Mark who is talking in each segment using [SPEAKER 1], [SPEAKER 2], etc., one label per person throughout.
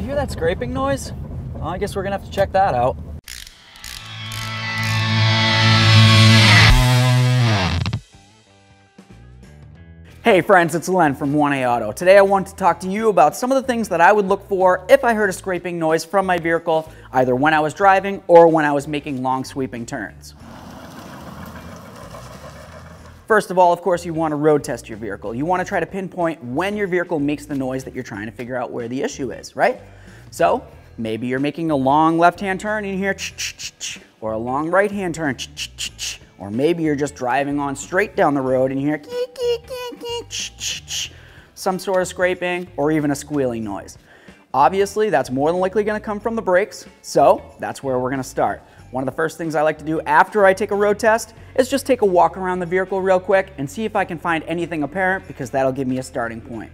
[SPEAKER 1] hear that scraping noise? Well, I guess we're gonna have to check that out. Hey friends, it's Len from 1A Auto. Today I want to talk to you about some of the things that I would look for if I heard a scraping noise from my vehicle, either when I was driving or when I was making long sweeping turns. First of all, of course, you want to road test your vehicle. You want to try to pinpoint when your vehicle makes the noise that you're trying to figure out where the issue is, right? So maybe you're making a long left-hand turn and you hear ch-ch-ch-ch, or a long right-hand turn, ch-ch-ch-ch. Or maybe you're just driving on straight down the road and you hear some sort of scraping or even a squealing noise. Obviously, that's more than likely going to come from the brakes, so that's where we're going to start. One of the first things I like to do after I take a road test is just take a walk around the vehicle real quick and see if I can find anything apparent, because that'll give me a starting point.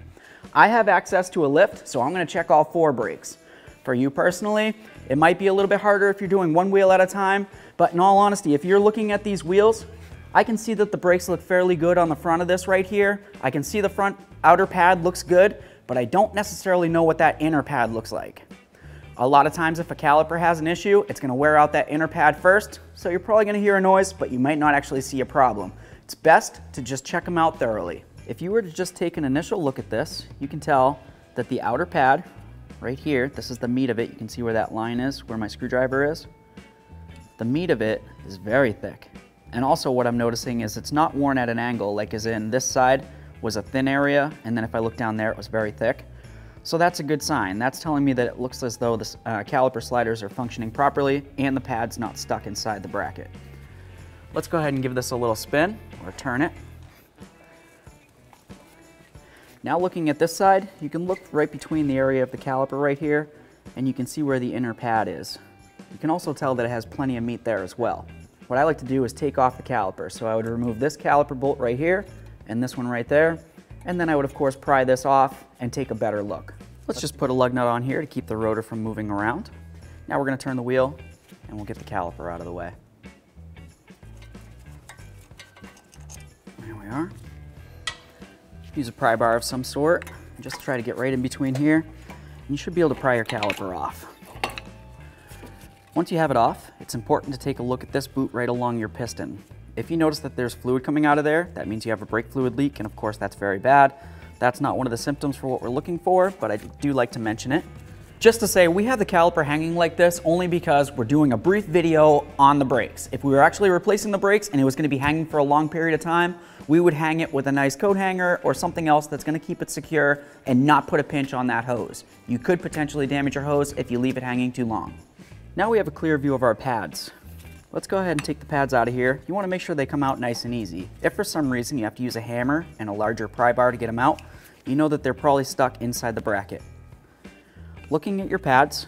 [SPEAKER 1] I have access to a lift, so I'm going to check all 4 brakes. For you personally, it might be a little bit harder if you're doing one wheel at a time, but in all honesty, if you're looking at these wheels, I can see that the brakes look fairly good on the front of this right here. I can see the front outer pad looks good, but I don't necessarily know what that inner pad looks like. A lot of times if a caliper has an issue, it's going to wear out that inner pad first, so you're probably going to hear a noise, but you might not actually see a problem. It's best to just check them out thoroughly. If you were to just take an initial look at this, you can tell that the outer pad right here, this is the meat of it. You can see where that line is, where my screwdriver is. The meat of it is very thick. And also what I'm noticing is it's not worn at an angle, like as in this side was a thin area, and then if I look down there, it was very thick. So that's a good sign. That's telling me that it looks as though the caliper sliders are functioning properly and the pad's not stuck inside the bracket. Let's go ahead and give this a little spin, or turn it. Now looking at this side, you can look right between the area of the caliper right here, and you can see where the inner pad is. You can also tell that it has plenty of meat there as well. What I like to do is take off the caliper. So I would remove this caliper bolt right here, and this one right there, and then I would of course pry this off and take a better look. Let's just put a lug nut on here to keep the rotor from moving around. Now we're going to turn the wheel and we'll get the caliper out of the way. There we are. Use a pry bar of some sort and just try to get right in between here, and you should be able to pry your caliper off. Once you have it off, it's important to take a look at this boot right along your piston. If you notice that there's fluid coming out of there, that means you have a brake fluid leak, and of course that's very bad. That's not one of the symptoms for what we're looking for, but I do like to mention it. Just to say, we have the caliper hanging like this only because we're doing a brief video on the brakes. If we were actually replacing the brakes and it was going to be hanging for a long period of time, we would hang it with a nice coat hanger or something else that's going to keep it secure and not put a pinch on that hose. You could potentially damage your hose if you leave it hanging too long. Now we have a clear view of our pads. Let's go ahead and take the pads out of here. You want to make sure they come out nice and easy. If for some reason you have to use a hammer and a larger pry bar to get them out, you know that they're probably stuck inside the bracket. Looking at your pads,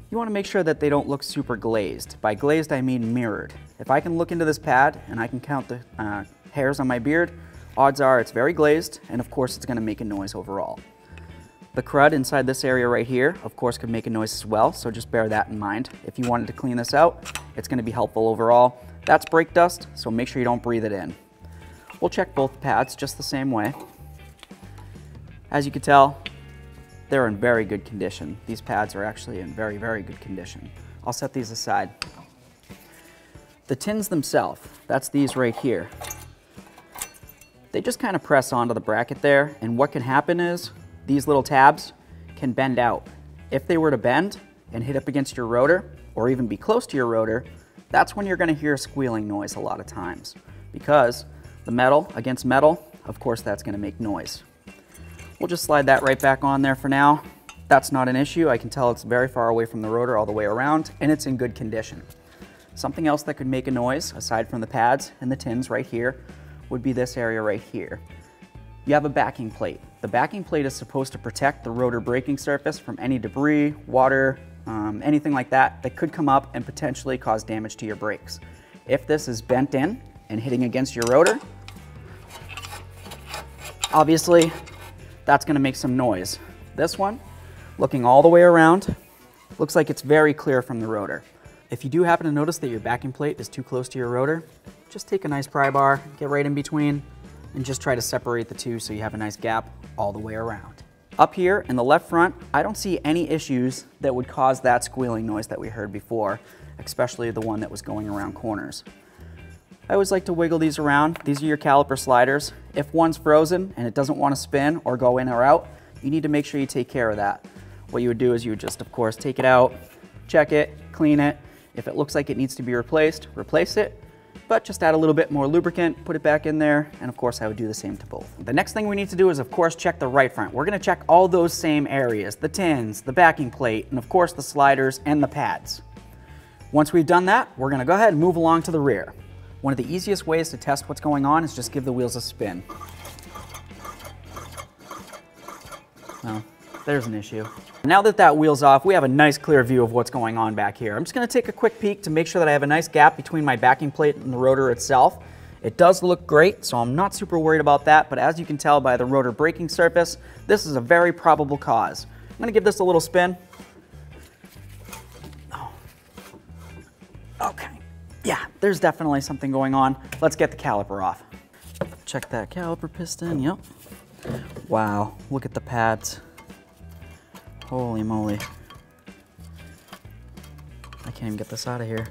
[SPEAKER 1] you want to make sure that they don't look super glazed. By glazed, I mean mirrored. If I can look into this pad and I can count the hairs on my beard, odds are it's very glazed, and of course it's going to make a noise overall. The crud inside this area right here, of course, could make a noise as well, so just bear that in mind. If you wanted to clean this out, it's going to be helpful overall. That's brake dust, so make sure you don't breathe it in. We'll check both pads just the same way. As you can tell, they're in very good condition. These pads are actually in very, very good condition. I'll set these aside. The tins themselves, that's these right here. They just kind of press onto the bracket there, and what can happen is these little tabs can bend out. If they were to bend and hit up against your rotor, or even be close to your rotor, that's when you're going to hear a squealing noise a lot of times. Because the metal against metal, of course that's going to make noise. We'll just slide that right back on there for now. That's not an issue. I can tell it's very far away from the rotor all the way around, and it's in good condition. Something else that could make a noise, aside from the pads and the tins right here, would be this area right here. You have a backing plate. The backing plate is supposed to protect the rotor braking surface from any debris, water, anything like that that could come up and potentially cause damage to your brakes. If this is bent in and hitting against your rotor, obviously that's going to make some noise. This one, looking all the way around, looks like it's very clear from the rotor. If you do happen to notice that your backing plate is too close to your rotor, just take a nice pry bar, get right in between, and just try to separate the two so you have a nice gap all the way around. Up here in the left front, I don't see any issues that would cause that squealing noise that we heard before, especially the one that was going around corners. I always like to wiggle these around. These are your caliper sliders. If one's frozen and it doesn't want to spin or go in or out, you need to make sure you take care of that. What you would do is you would just, of course, take it out, check it, clean it. If it looks like it needs to be replaced, replace it, but just add a little bit more lubricant, put it back in there, and of course I would do the same to both. The next thing we need to do is, of course, check the right front. We're gonna check all those same areas, the tins, the backing plate, and of course the sliders and the pads. Once we've done that, we're gonna go ahead and move along to the rear. One of the easiest ways to test what's going on is just give the wheels a spin. Well, there's an issue. Now that that wheel's off, we have a nice clear view of what's going on back here. I'm just gonna take a quick peek to make sure that I have a nice gap between my backing plate and the rotor itself. It does look great, so I'm not super worried about that, but as you can tell by the rotor braking surface, this is a very probable cause. I'm gonna give this a little spin. Oh. Okay, yeah, there's definitely something going on. Let's get the caliper off. Check that caliper piston, yep. Wow, look at the pads. Holy moly. I can't even get this out of here.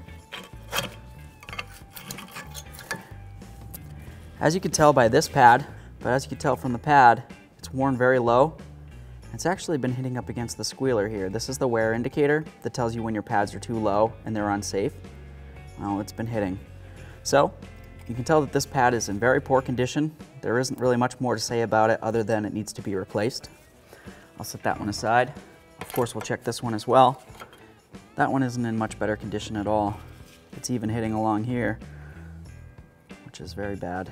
[SPEAKER 1] As you can tell by this pad, but as you can tell from the pad, it's worn very low. It's actually been hitting up against the squealer here. This is the wear indicator that tells you when your pads are too low and they're unsafe. Well, it's been hitting. So, you can tell that this pad is in very poor condition. There isn't really much more to say about it other than it needs to be replaced. I'll set that one aside. Of course, we'll check this one as well. That one isn't in much better condition at all. It's even hitting along here, which is very bad.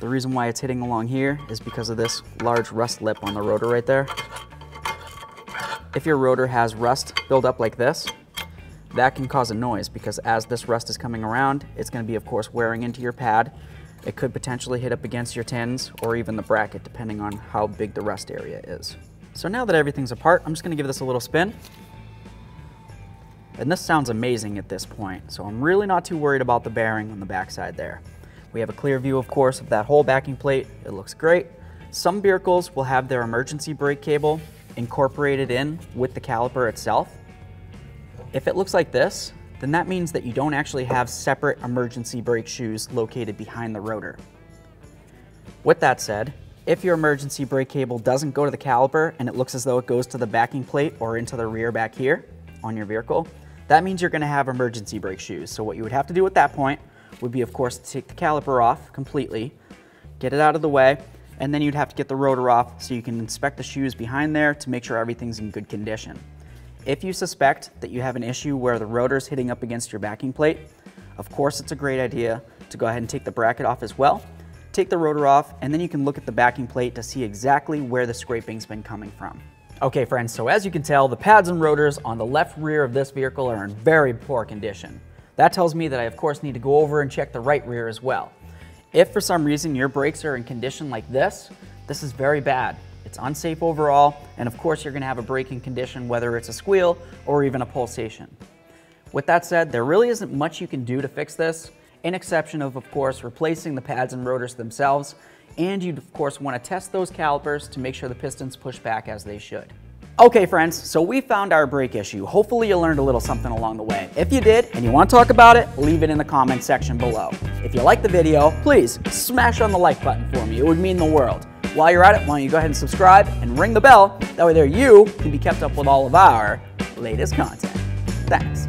[SPEAKER 1] The reason why it's hitting along here is because of this large rust lip on the rotor right there. If your rotor has rust build up like this, that can cause a noise because as this rust is coming around, it's going to be, of course, wearing into your pad. It could potentially hit up against your tins or even the bracket, depending on how big the rust area is. So now that everything's apart, I'm just going to give this a little spin. And this sounds amazing at this point, so I'm really not too worried about the bearing on the backside there. We have a clear view, of course, of that whole backing plate. It looks great. Some vehicles will have their emergency brake cable incorporated in with the caliper itself. If it looks like this, then that means that you don't actually have separate emergency brake shoes located behind the rotor. With that said, if your emergency brake cable doesn't go to the caliper and it looks as though it goes to the backing plate or into the rear back here on your vehicle, that means you're going to have emergency brake shoes. So what you would have to do at that point would be, of course, to take the caliper off completely, get it out of the way, and then you'd have to get the rotor off so you can inspect the shoes behind there to make sure everything's in good condition. If you suspect that you have an issue where the rotor's hitting up against your backing plate, of course it's a great idea to go ahead and take the bracket off as well. Take the rotor off, and then you can look at the backing plate to see exactly where the scraping's been coming from. Okay friends, so as you can tell, the pads and rotors on the left rear of this vehicle are in very poor condition. That tells me that I of course need to go over and check the right rear as well. If for some reason your brakes are in condition like this is very bad. It's unsafe overall, and of course you're going to have a braking condition, whether it's a squeal or even a pulsation. With that said, there really isn't much you can do to fix this, in exception of course, replacing the pads and rotors themselves, and you'd of course want to test those calipers to make sure the pistons push back as they should. Okay friends, so we found our brake issue. Hopefully you learned a little something along the way. If you did and you want to talk about it, leave it in the comment section below. If you liked the video, please smash on the like button for me. It would mean the world. While you're at it, why don't you go ahead and subscribe and ring the bell. That way there you can be kept up with all of our latest content. Thanks.